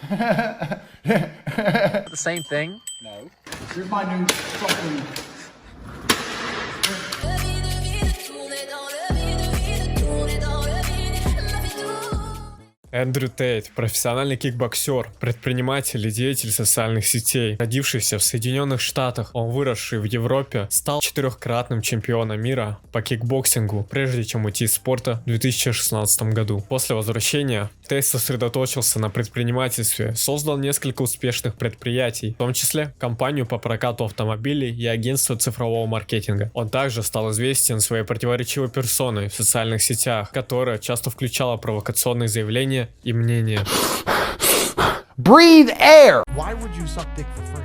The same thing? No. Here's my new fucking... Эндрю Тейт – профессиональный кикбоксер, предприниматель и деятель социальных сетей. Родившийся в Соединенных Штатах, он выросший в Европе, стал 4-кратным чемпионом мира по кикбоксингу, прежде чем уйти из спорта в 2016 году. После возвращения Тейт сосредоточился на предпринимательстве, создал несколько успешных предприятий, в том числе компанию по прокату автомобилей и агентство цифрового маркетинга. Он также стал известен своей противоречивой персоной в социальных сетях, которая часто включала провокационные заявления и мнения. Breathe air! Why would you suck dick for free?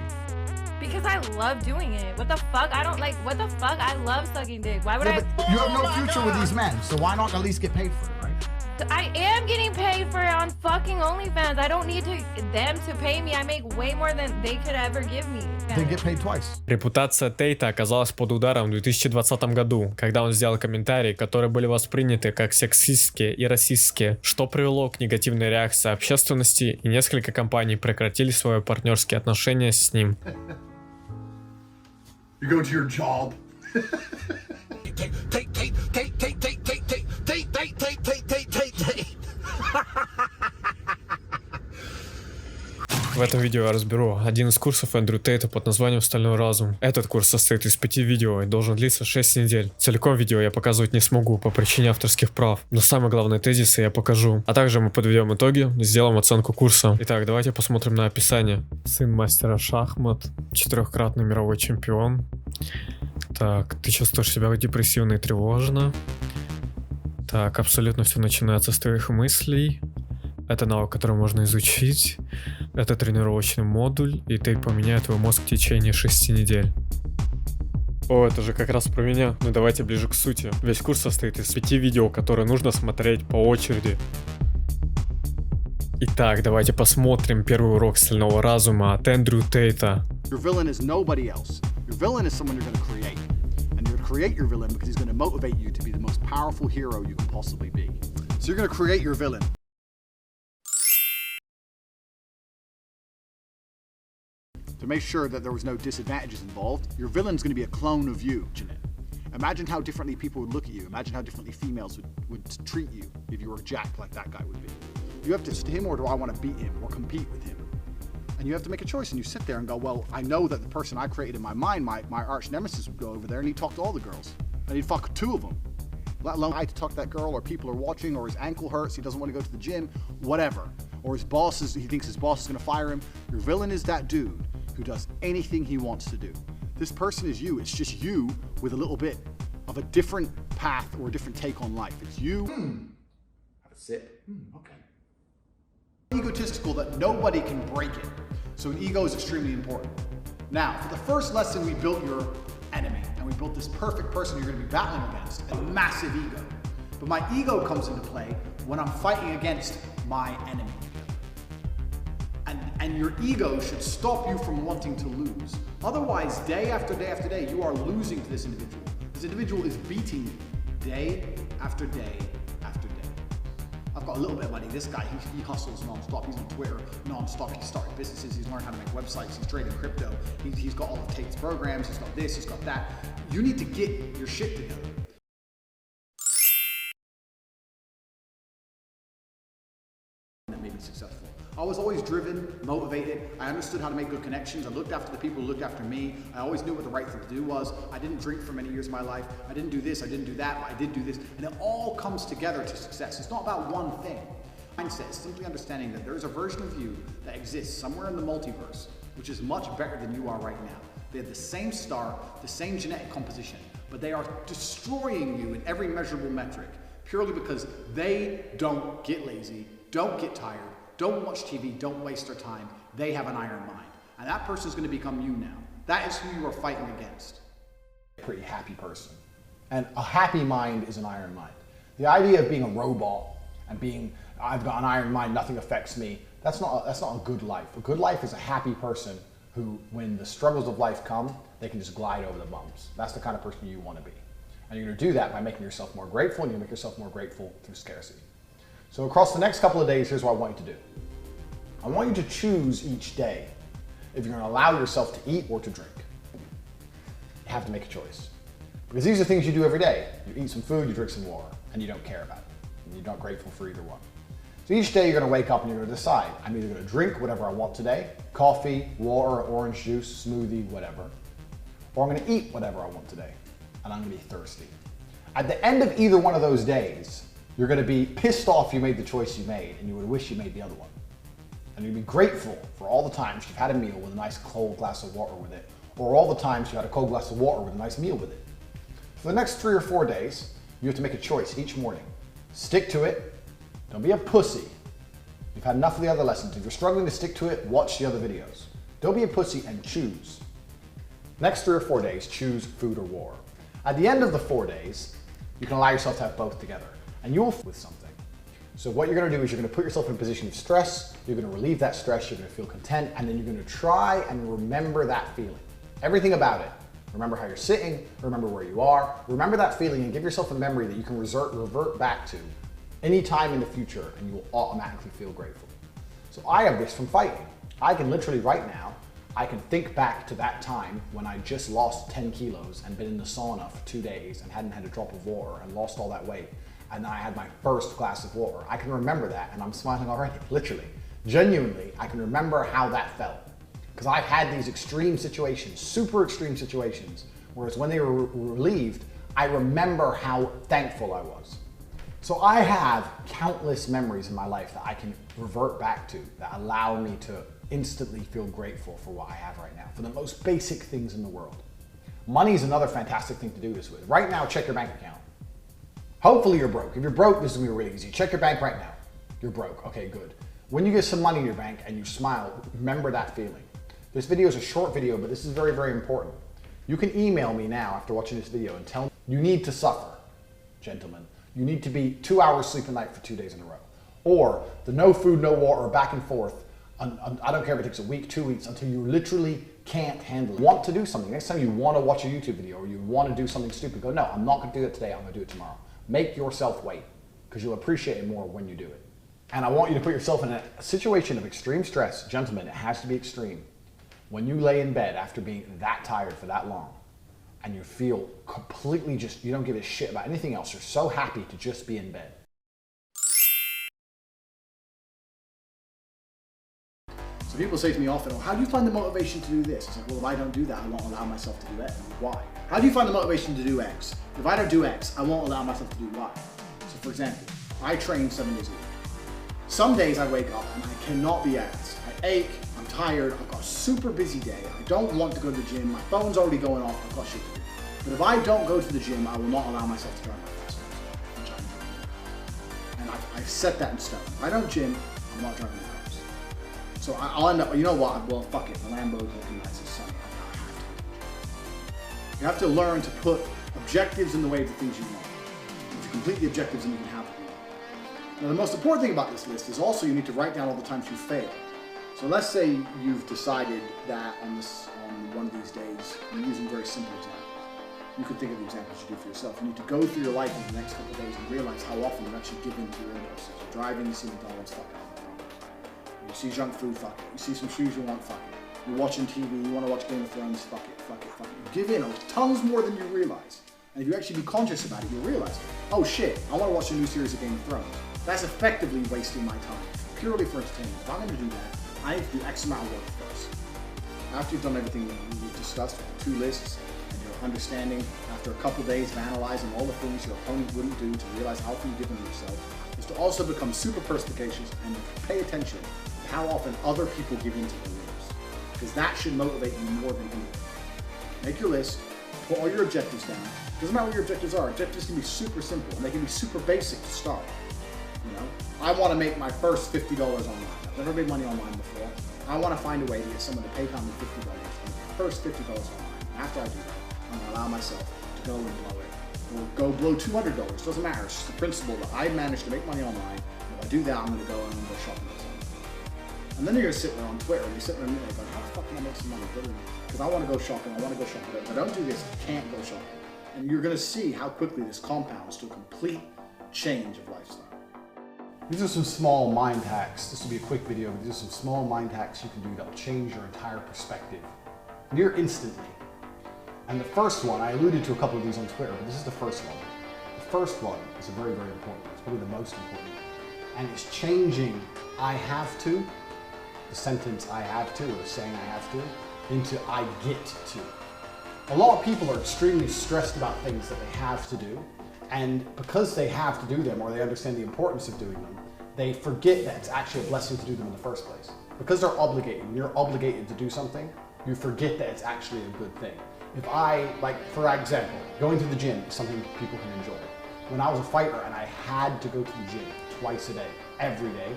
Because I love doing it. What the fuck? I don't like, what the fuck? I love sucking dick. Why would You have no future with these men, so why not at least get paid for it, right? I am getting paid for it on fucking OnlyFans. I don't need them to pay me. I make way more than they could ever give me. They get paid twice. Репутация Тейта оказалась под ударом в 2020 году, когда он сделал комментарии, которые были восприняты как сексистские и расистские, что привело к негативной реакции общественности, и несколько компаний прекратили свои партнерские отношения с ним. You go to your job. В этом видео я разберу один из курсов Эндрю Тейта под названием «Стальной Разум». Этот курс состоит из 5 видео и должен длиться 6 недель. Целиком видео я показывать не смогу по причине авторских прав, но самые главные тезисы я покажу. А также мы подведем итоги и сделаем оценку курса. Итак, давайте посмотрим на описание. Сын мастера шахмат, 4-кратный мировой чемпион. Так, ты чувствуешь себя депрессивно и тревожно. Так, абсолютно все начинается с твоих мыслей. Это навык, который можно изучить. Это тренировочный модуль, и ты поменяет твой мозг в течение 6 недель. О, это же как раз про меня. Ну давайте ближе к сути. Весь курс состоит из 5 видео, которые нужно смотреть по очереди. Итак, давайте посмотрим первый урок Стального Разума от Эндрю Тейта. Your villain is nobody else. Your villain is someone you're going to create. And you're going to create your villain because he's going to motivate you to be the most powerful hero you can possibly be. So you're going to create your villain. To make sure that there was no disadvantages involved, your villain's going to be a clone of you. Imagine how differently people would look at you. Imagine how differently females would treat you if you were jacked like that guy would be. You have to sit him, or do I want to beat him or compete with him? And you have to make a choice, and you sit there and go, well, I know that the person I created in my mind, my arch nemesis, would go over there and he'd talk to all the girls. And he'd fuck 2 of them. Let alone I to talk to that girl, or people are watching, or his ankle hurts, he doesn't want to go to the gym, whatever. Or his boss he thinks his boss is going to fire him. Your villain is that dude who does anything he wants to do. This person is you. It's just you with a little bit of a different path or a different take on life. It's you. Have a sip. Okay. Egotistical that nobody can break it. So an ego is extremely important. Now, for the first lesson, we built your enemy, and we built this perfect person you're going to be battling against, a massive ego. But my ego comes into play when I'm fighting against my enemy. And your ego should stop you from wanting to lose. Otherwise, day after day after day, you are losing to this individual. This individual is beating you day after day after day. I've got a little bit of money. This guy, he hustles non-stop. He's on Twitter non-stop. He's starting businesses. He's learned how to make websites. He's trading crypto. He's got all of Tate's programs. He's got this, he's got that. You need to get your shit together. That made me successful. I was always driven, motivated. I understood how to make good connections. I looked after the people who looked after me. I always knew what the right thing to do was. I didn't drink for many years of my life. I didn't do this, I didn't do that, but I did do this. And it all comes together to success. It's not about one thing. Mindset is simply understanding that there is a version of you that exists somewhere in the multiverse, which is much better than you are right now. They have the same star, the same genetic composition, but they are destroying you in every measurable metric, purely because they don't get lazy, don't get tired, don't watch TV, don't waste their time. They have an iron mind. And that person is going to become you now. That is who you are fighting against. A pretty happy person. And a happy mind is an iron mind. The idea of being a robot and being, I've got an iron mind, nothing affects me, that's not a good life. A good life is a happy person who, when the struggles of life come, they can just glide over the bumps. That's the kind of person you want to be. And you're going to do that by making yourself more grateful, and you make yourself more grateful through scarcity. So across the next couple of days, here's what I want you to do. I want you to choose each day if you're gonna allow yourself to eat or to drink. You have to make a choice. Because these are things you do every day. You eat some food, you drink some water, and you don't care about it. And you're not grateful for either one. So each day you're gonna wake up and you're gonna decide, I'm either gonna drink whatever I want today, coffee, water, orange juice, smoothie, whatever, or I'm gonna eat whatever I want today, and I'm gonna be thirsty. At the end of either one of those days, you're gonna be pissed off you made the choice you made, and you would wish you made the other one. And you'd be grateful for all the times you've had a meal with a nice cold glass of water with it, or all the times you had a cold glass of water with a nice meal with it. For the next 3 or 4 days, you have to make a choice each morning. Stick to it. Don't be a pussy. You've had enough of the other lessons. If you're struggling to stick to it, watch the other videos. Don't be a pussy and choose. Next 3 or 4 days, choose food or water. At the end of the 4 days, you can allow yourself to have both together, and you'll with something. So what you're gonna do is you're gonna put yourself in a position of stress, you're gonna relieve that stress, you're gonna feel content, and then you're gonna try and remember that feeling. Everything about it. Remember how you're sitting, remember where you are, remember that feeling and give yourself a memory that you can revert back to any time in the future, and you will automatically feel grateful. So I have this from fighting. I can literally right now, I can think back to that time when I just lost 10 kilos and been in the sauna for 2 days and hadn't had a drop of water and lost all that weight. And then I had my first glass of water. I can remember that and I'm smiling already, literally. Genuinely, I can remember how that felt. Because I've had these extreme situations, super extreme situations, whereas when they were relieved, I remember how thankful I was. So I have countless memories in my life that I can revert back to that allow me to instantly feel grateful for what I have right now, for the most basic things in the world. Money is another fantastic thing to do this with. Right now, check your bank account. Hopefully you're broke. If you're broke, this is gonna be really easy. Check your bank right now. You're broke, okay, good. When you get some money in your bank and you smile, remember that feeling. This video is a short video, but this is very, very important. You can email me now after watching this video and tell me you need to suffer, gentlemen. You need to be 2 hours sleep a night for 2 days in a row. Or the no food, no water, back and forth. I don't care if it takes a week, 2 weeks, until you literally can't handle it. Want to do something. Next time you want to watch a YouTube video or you want to do something stupid, go, no, I'm not going to do it today, I'm going to do it tomorrow. Make yourself wait, because you'll appreciate it more when you do it. And I want you to put yourself in a situation of extreme stress. Gentlemen, it has to be extreme. When you lay in bed after being that tired for that long, and you feel completely just, you don't give a shit about anything else, you're so happy to just be in bed. So people say to me often, oh, how do you find the motivation to do this? It's like, well, if I don't do that, I won't allow myself to do X. Why? How do you find the motivation to do X? If I don't do X, I won't allow myself to do Y. So for example, I train 7 days a week. Some days I wake up and I cannot be asked. I ache, I'm tired, I've got a super busy day, I don't want to go to the gym, my phone's already going off, I've got shit to do. But if I don't go to the gym, I will not allow myself to drive my fast cars, which I'm doing. And I've set that in stone. If I don't gym, I'm not driving my cars. So I'll end up, you know what, well, fuck it, the Lambo's looking nice and sunny, I have to go to the gym. You have to learn to put objectives in the way of the things you want. If you complete the objectives, then you can have what you want. Now, the most important thing about this list is also you need to write down all the times you fail. So let's say you've decided that on one of these days, I'm using very simple examples. You could think of the examples you do for yourself. You need to go through your life in the next couple of days and realize how often you actually give in to your impulses. You're driving, you see McDonald's, fuck it. You see junk food, fuck it. You see some shoes you want, fuck it. You're watching TV, you want to watch Game of Thrones, fuck it, fuck it, fuck it. You give in tons more than you realize. And if you actually be conscious about it, you'll realize, oh shit, I want to watch a new series of Game of Thrones. That's effectively wasting my time, purely for entertainment. If I'm going to do that, I need to do X amount of work first. After you've done everything we've discussed, 2 lists, and you're understanding, after a couple of days of analyzing all the things your opponent wouldn't do to realize how often you've given yourself, is to also become super perspicacious and pay attention to how often other people give in to their rules. Because that should motivate you more than anything. Make your list, put all your objectives down. Doesn't matter what your objectives are. Objectives can be super simple and they can be super basic to start. You know, I want to make my first $50 online. I've never made money online before. I want to find a way to get someone to pay me $50 and the first $50 online. After I do that, I'm going to allow myself to go and blow it. Or go blow $200. Doesn't matter. It's just the principle that I managed to make money online. If I do that, I'm going to go and go shopping or something. And then you're going to sit there on Twitter and you're sitting there and you're like, how the fuck can I make some money? Because I want to go shopping. I want to go shopping. But if I don't do this, I can't go shopping. And you're going to see how quickly this compounds to a complete change of lifestyle. These are some small mind hacks. This will be a quick video, but these are some small mind hacks you can do that will change your entire perspective near instantly. And the first one, I alluded to a couple of these on Twitter, but this is the first one. The first one is very, very important. It's probably the most important. And it's changing I have to, the sentence I have to, or the saying I have to, into I get to. A lot of people are extremely stressed about things that they have to do. And because they have to do them, or they understand the importance of doing them, they forget that it's actually a blessing to do them in the first place. Because they're obligated, when you're obligated to do something, you forget that it's actually a good thing. If I, like for example, going to the gym is something people can enjoy. When I was a fighter and I had to go to the gym twice a day, every day,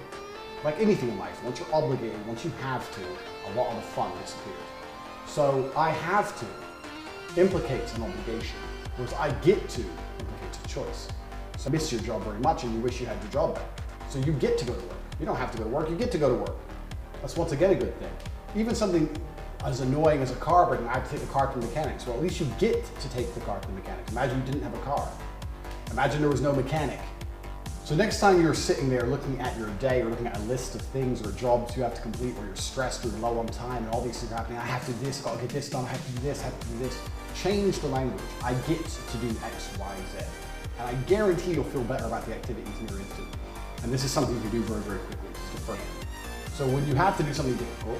like anything in life, once you're obligated, once you have to, a lot of the fun disappears. So I have to implicates an obligation, whereas I get to implicates a choice. So you miss your job very much and you wish you had your job back. So you get to go to work. You don't have to go to work, you get to go to work. That's once again a good thing. Even something as annoying as a car breaking, I have to take the car to the mechanics. Well, at least you get to take the car to the mechanics. Imagine you didn't have a car. Imagine there was no mechanic. So next time you're sitting there looking at your day or looking at a list of things or jobs you have to complete where you're stressed or you're low on time and all these things are happening, I have to do this, I've got to get this done, I have to do this, I have to do this. Change the language. I get to do X, Y, Z. And I guarantee you'll feel better about the activities near instantly. And this is something you can do very, very quickly, just a first. So when you have to do something difficult,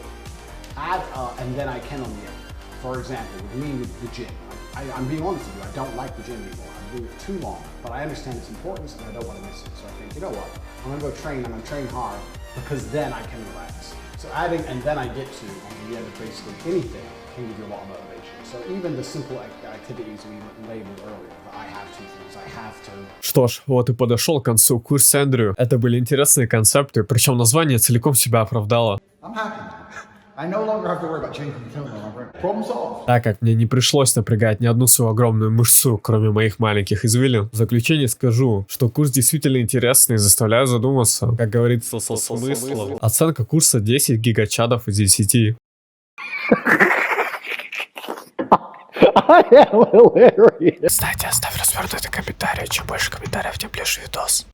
add and then I can on the end. For example, with me with the gym, I'm being honest with you, I don't like the gym anymore. I'm doing it too long, but I understand its importance and I don't want to miss it. So I think, you know what, I'm gonna go train, I'm gonna train hard because then I can relax. So adding and then I get to on the end of basically anything can give you a lot of motivation. So even the simple activities we labeled earlier, the I have to things, I have to. Что ж, вот и подошел к концу курс Эндрю. Это были интересные концепты, причем название целиком себя оправдало. I'm happy. I no longer have to worry about changing the tone. Problem solved. Так как мне не пришлось напрягать ни одну свою огромную мышцу, кроме моих маленьких извилин, в заключение скажу, что курс действительно интересный и заставляет задуматься. Как говорится, со смыслом. Оценка курса 10 гигачадов из 10. Кстати, оставь развернутый комментарий. Чем больше комментариев, тем ближе видос.